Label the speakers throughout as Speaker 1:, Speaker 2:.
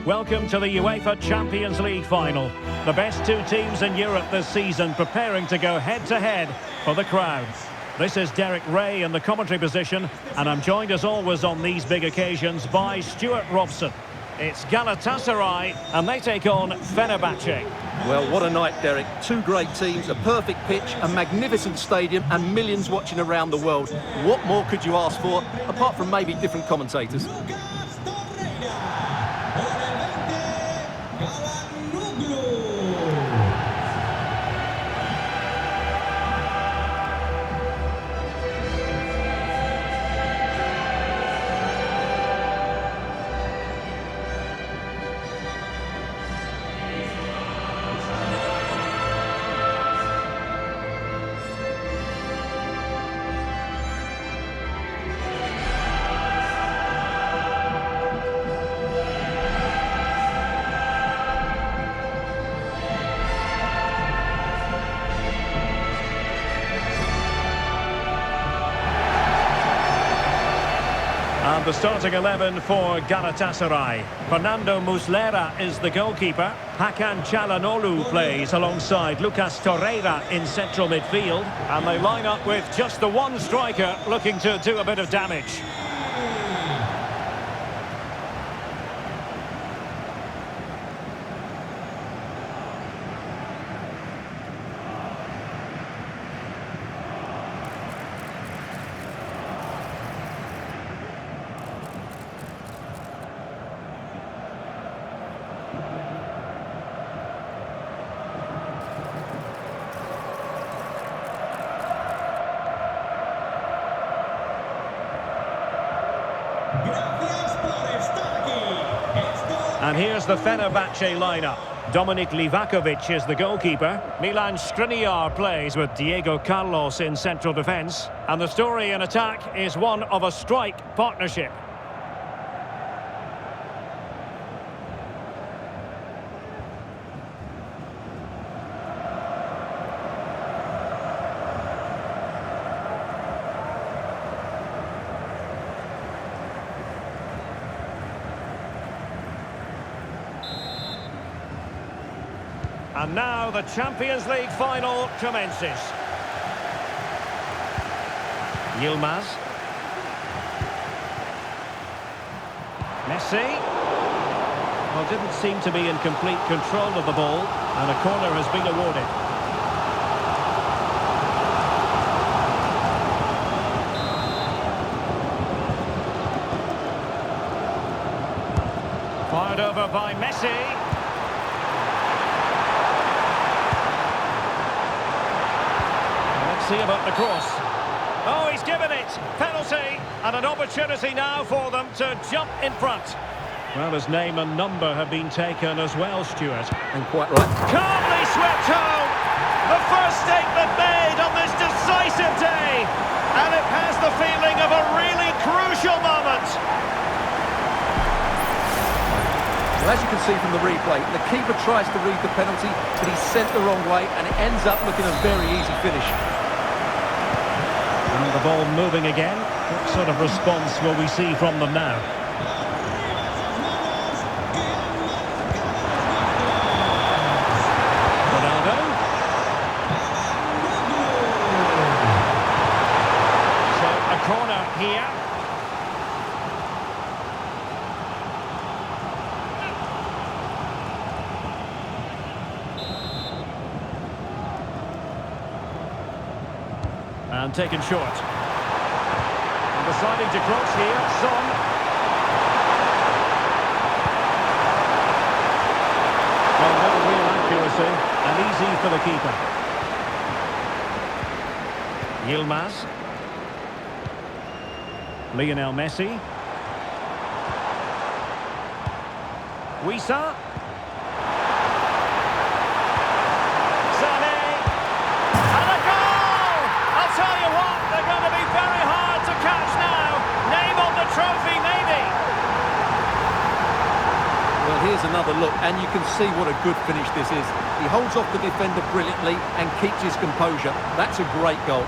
Speaker 1: Welcome to the UEFA Champions League final. The best two teams in Europe this season preparing to go head-to-head for the crown. This is Derek Ray in the commentary position, and I'm joined as always on these big occasions by Stuart Robson. It's Galatasaray, and they take on Fenerbahçe.
Speaker 2: Well, what a night, Derek. Two great teams, a perfect pitch, a magnificent stadium, and millions watching around the world. What more could you ask for, apart from maybe different commentators?
Speaker 1: And the starting 11 for Galatasaray. Fernando Muslera is the goalkeeper. Hakan Çalhanoğlu plays alongside Lucas Torreira in central midfield. And they line up with just the one striker looking to do a bit of damage. And here's the Fenerbahçe lineup. Dominik Livakovic is the goalkeeper. Milan Skriniar plays with Diego Carlos in central defence. And the story in attack is one of a strike partnership. And now the Champions League final commences. Yilmaz. Messi. Well, didn't seem to be in complete control of the ball, and a corner has been awarded. Fired over by Messi. See about the cross. Oh, he's given it. Penalty, and an opportunity now for them to jump in front. Well, his name and number have been taken as well, Stuart.
Speaker 2: And quite right.
Speaker 1: Calmly swept home. The first statement made on this decisive day. And it has the feeling of a really crucial moment.
Speaker 2: Well, as you can see from the replay, the keeper tries to read the penalty, but he's sent the wrong way, and it ends up looking a very easy finish.
Speaker 1: And the ball moving again. What sort of response will we see from them now? Ronaldo. So a corner here. And taken short. And deciding to cross here, Son. Well, no real accuracy, and easy for the keeper. Yilmaz. Lionel Messi. Wissa. Sane. And a goal! I'll tell you what, they're going to be very hard to catch now. Name on the trophy, maybe.
Speaker 2: Well, here's another look, and you can see what a good finish this is. He holds off the defender brilliantly and keeps his composure. That's a great goal.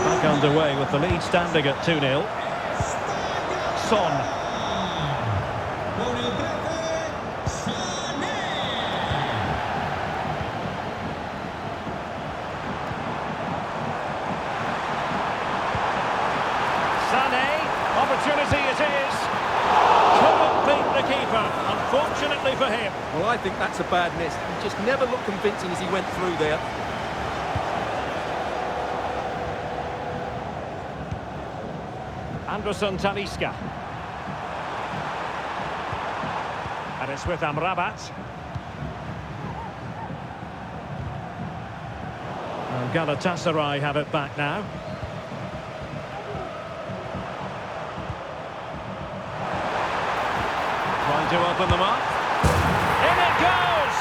Speaker 1: Back underway with the lead standing at 2-0. Son. for him.
Speaker 2: Well, I think that's a bad miss. He just never looked convincing as he went through there.
Speaker 1: Anderson Talisca. And it's with Amrabat. And Galatasaray have it back now. Trying to open them up. In it goes!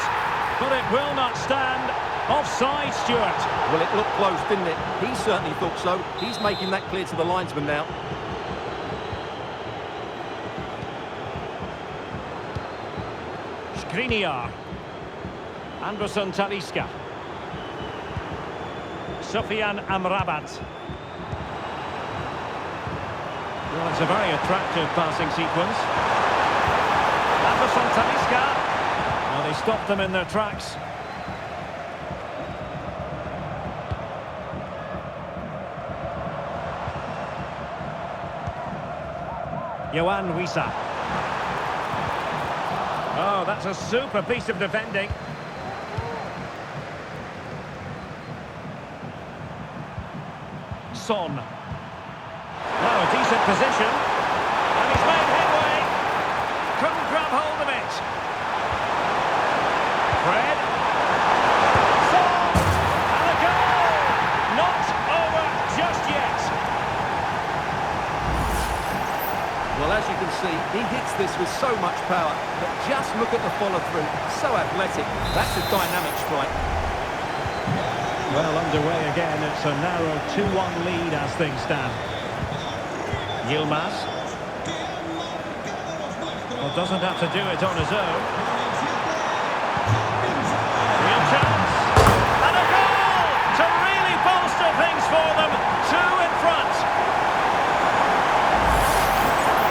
Speaker 1: But it will not stand. Offside, Stuart.
Speaker 2: Well, it looked close, didn't it? He certainly thought so. He's making that clear to the linesman now.
Speaker 1: Skriniar. Anderson Talisca. Sofian Amrabat. Well, it's a very attractive passing sequence. Anderson Talisca. Well, they stopped them in their tracks. Yohan Wissa. Oh, that's a super piece of defending. Son. Oh, a decent position. And he's made headway. Couldn't grab hold of it. Fred. Son. And a goal. Not over just yet.
Speaker 2: Well, as you can see, he hits this with so much power, but just look at the follow-through. So athletic. That's a dynamic strike.
Speaker 1: Well, underway again. It's a narrow 2-1 lead as things stand. Yilmaz. Well, doesn't have to do it on his own. Real chance. And a goal to really bolster things for them. 2 in front.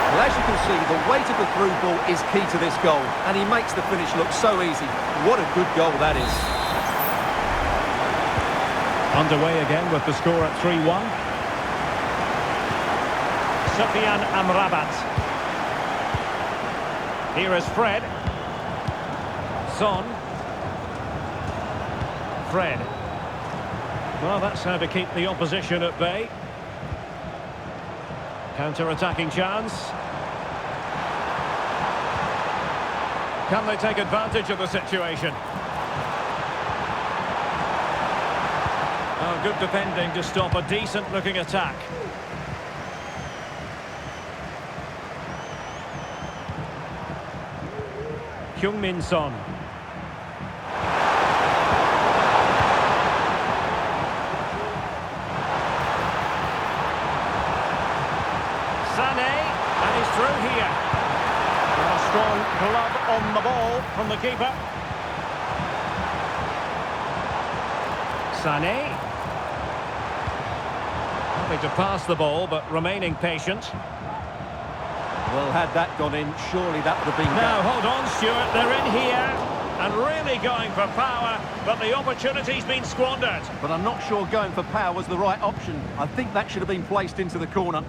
Speaker 2: Well, as you can see, the weight of the through ball is key to this goal, and he makes the finish look so easy. What a good goal that is.
Speaker 1: Underway again with the score at 3-1. Sofian Amrabat. Here is Fred. Son. Fred. Well, that's how to keep the opposition at bay. Counter-attacking chance. Can they take advantage of the situation? Oh, good defending to stop a decent-looking attack. Heung-min Son. Sane, and he's through here. And a strong glove on the ball from the keeper. Sane. To pass the ball, but remaining patient.
Speaker 2: Well, had that gone in, surely that would have been...
Speaker 1: Now, hold on, Stuart. They're in here and really going for power, but the opportunity's been squandered.
Speaker 2: But I'm not sure going for power was the right option. I think that should have been placed into the corner.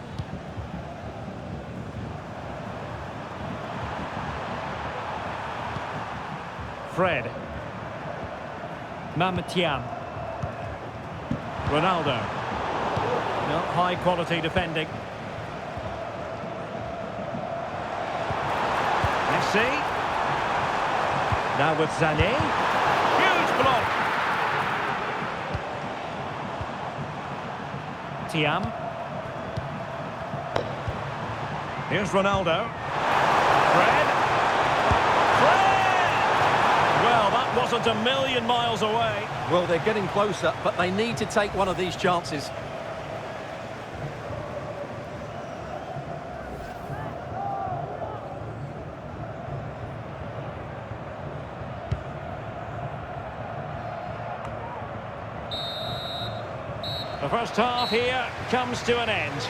Speaker 1: Fred. Mametiam. Ronaldo. No, high-quality defending. Messi. Now with Sane. Huge block. Thiam. Here's Ronaldo. Fred. Well, that wasn't a million miles away.
Speaker 2: Well, they're getting closer, but they need to take one of these chances.
Speaker 1: The first half here comes to an end.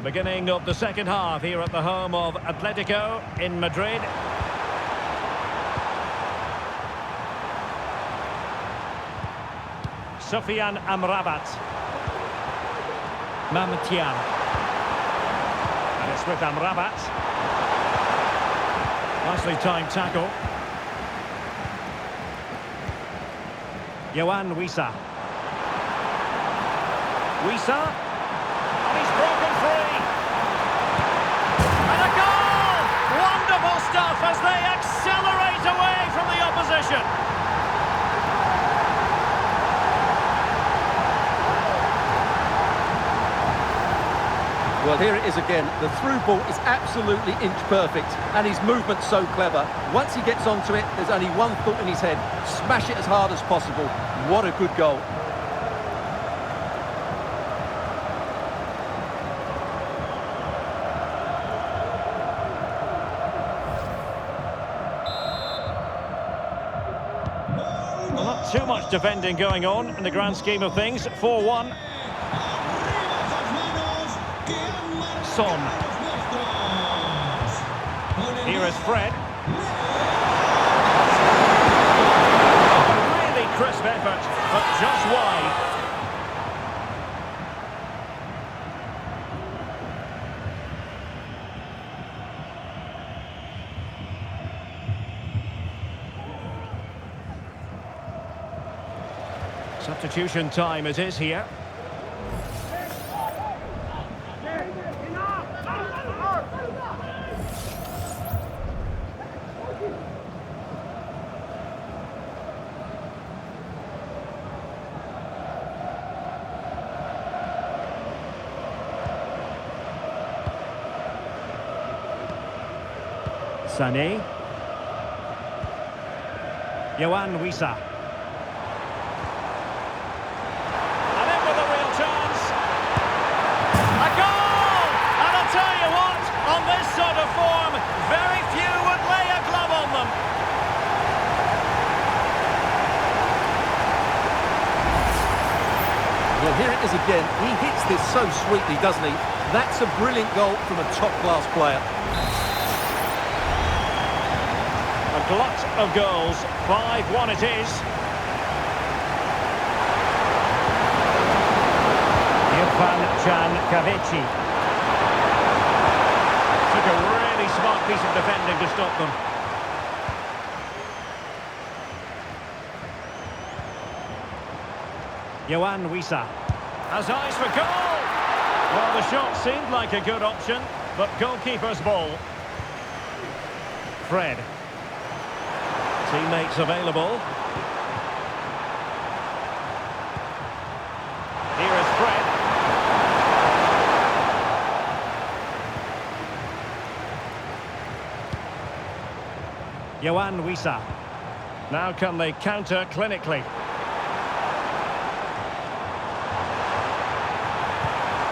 Speaker 1: Beginning of the second half here at the home of Atletico in Madrid. Sofian Amrabat. Mametian. And it's with Amrabat. Nicely timed tackle. Yohan Wissa. Wissa. And he's broken free. And a goal! Wonderful stuff as they accelerate away from the opposition.
Speaker 2: Well, here it is again. The through ball is absolutely inch perfect, and his movement's so clever. Once he gets onto it, there's only one thought in his head: smash it as hard as possible. What a good goal.
Speaker 1: Well, not too much defending going on in the grand scheme of things. 4-1. Son. Here is Fred. Really crisp effort, but just wide. Substitution time it is here. Sane. Yohan Wissa. And in with a real chance. A goal! And I'll tell you what, on this sort of form, very few would lay a glove on them.
Speaker 2: Well, here it is again. He hits this so sweetly, doesn't he? That's a brilliant goal from a top-class player.
Speaker 1: A glut of goals, 5-1 it is. Irfan Kavici. Took a really smart piece of defending to stop them. Yohan Wissa has eyes for goal. Well, the shot seemed like a good option, but goalkeeper's ball. Fred. Teammates available. Here is Fred. Yohan Wissa. Now can they counter clinically?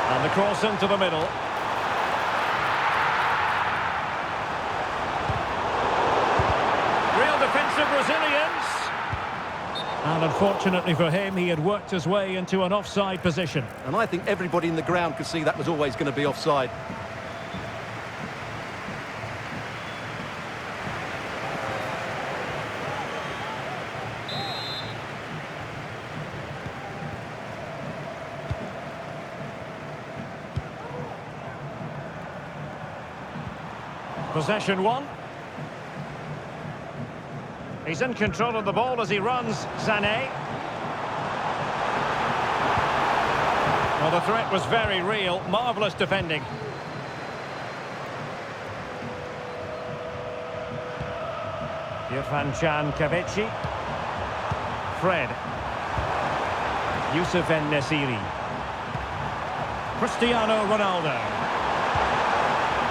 Speaker 1: And the cross into the middle. Defensive resilience. And unfortunately for him, he had worked his way into an offside position.
Speaker 2: And I think everybody in the ground could see that was always going to be offside.
Speaker 1: Possession one. He's in control of the ball as he runs, Sane. Well, the threat was very real. Marvellous defending. Irfan Kavici. Fred. Youssef En-Nesyri. Cristiano Ronaldo.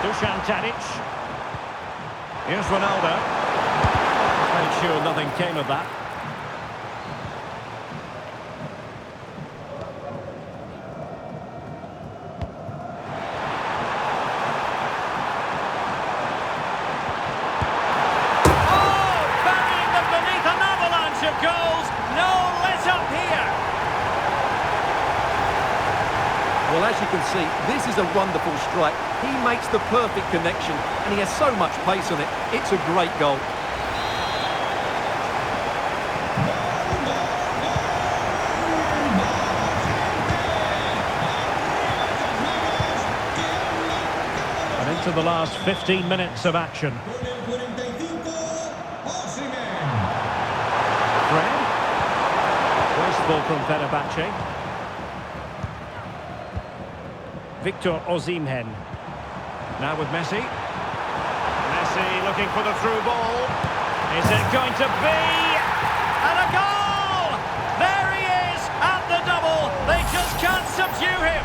Speaker 1: Dusan Tadic. Here's Ronaldo. Made sure nothing came of that. Oh, burying them beneath an avalanche of goals. No let up here.
Speaker 2: Well, as you you can see, this is a wonderful strike. He makes the perfect connection, and he has so much pace on it. It's a great goal.
Speaker 1: And into the last 15 minutes of action. Fred. Wasteful from Fenerbahçe. Victor Osimhen. Now with Messi. Messi looking for the through ball. Is it going to be? And a goal! There he is at the double. They just can't subdue him.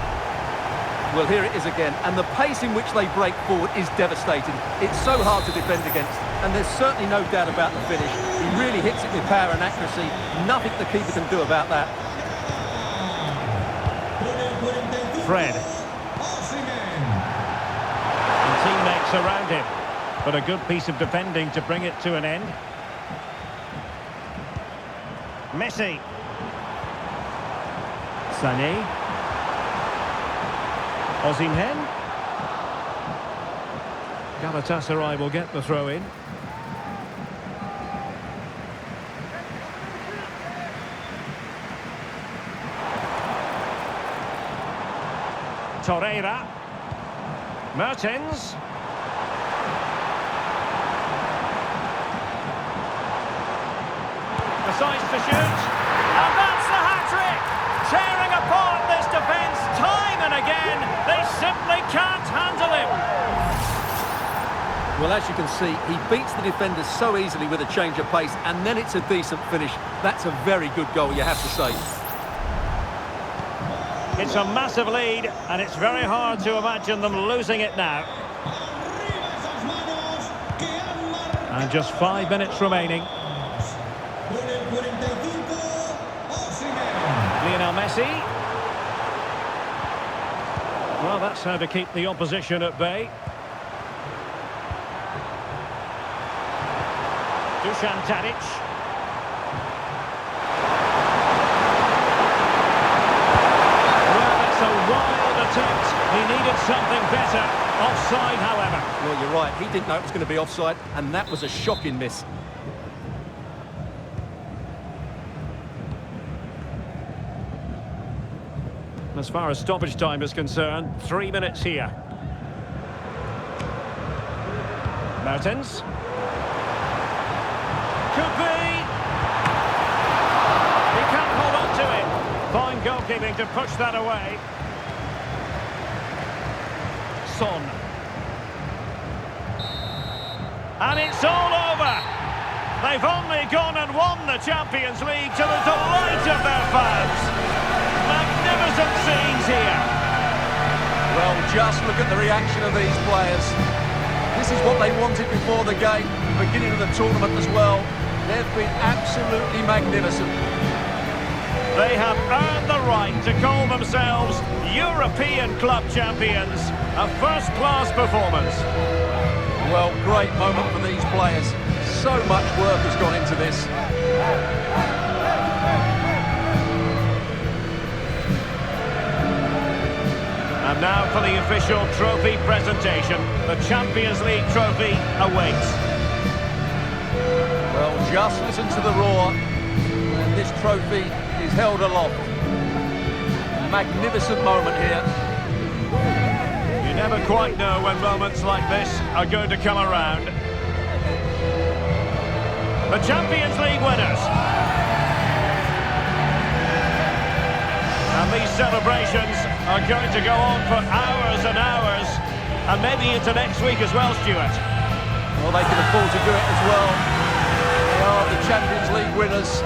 Speaker 2: Well, here it is again, and the pace in which they break forward is devastating. It's so hard to defend against, and there's certainly no doubt about the finish. He really hits it with power and accuracy. Nothing the keeper can do about that.
Speaker 1: Fred. And teammates around him, but a good piece of defending to bring it to an end. Messi. Sane. Osimhen. Galatasaray will get the throw in. Torreira. Mertens. Decides to shoot. And that's the hat-trick! Tearing apart this defence time and again. They simply can't handle him.
Speaker 2: Well, as you can see, he beats the defenders so easily with a change of pace, and then it's a decent finish. That's a very good goal, you have to say.
Speaker 1: It's a massive lead, and it's very hard to imagine them losing it now. And just 5 minutes remaining. Lionel Messi. Well, that's how to keep the opposition at bay. Dusan Tadic. Well, it's a wild attempt. He needed something better. Offside, however.
Speaker 2: Well, you're right. He didn't know it was going to be offside, and that was a shocking miss.
Speaker 1: As far as stoppage time is concerned, 3 minutes here. Mertens. Could be. He can't hold on to it. Fine goalkeeping to push that away. Son. And it's all over. They've only gone and won the Champions League to the delight of their fans. Magnificent scenes here.
Speaker 2: Well, just look at the reaction of these players. This is what they wanted before the game, the beginning of the tournament as well. They've been absolutely magnificent.
Speaker 1: They have earned the right to call themselves European club champions. A first-class performance.
Speaker 2: Well, great moment for these players. So much work has gone into this.
Speaker 1: And now for the official trophy presentation. The Champions League trophy awaits.
Speaker 2: Well, just listen to the roar. And this trophy is held aloft. Magnificent moment here.
Speaker 1: You never quite know when moments like this are going to come around. The Champions League winners. And these celebrations are going to go on for hours and hours, and maybe into next week as well, Stuart.
Speaker 2: Well, they can afford to do it as well. They are the Champions League winners.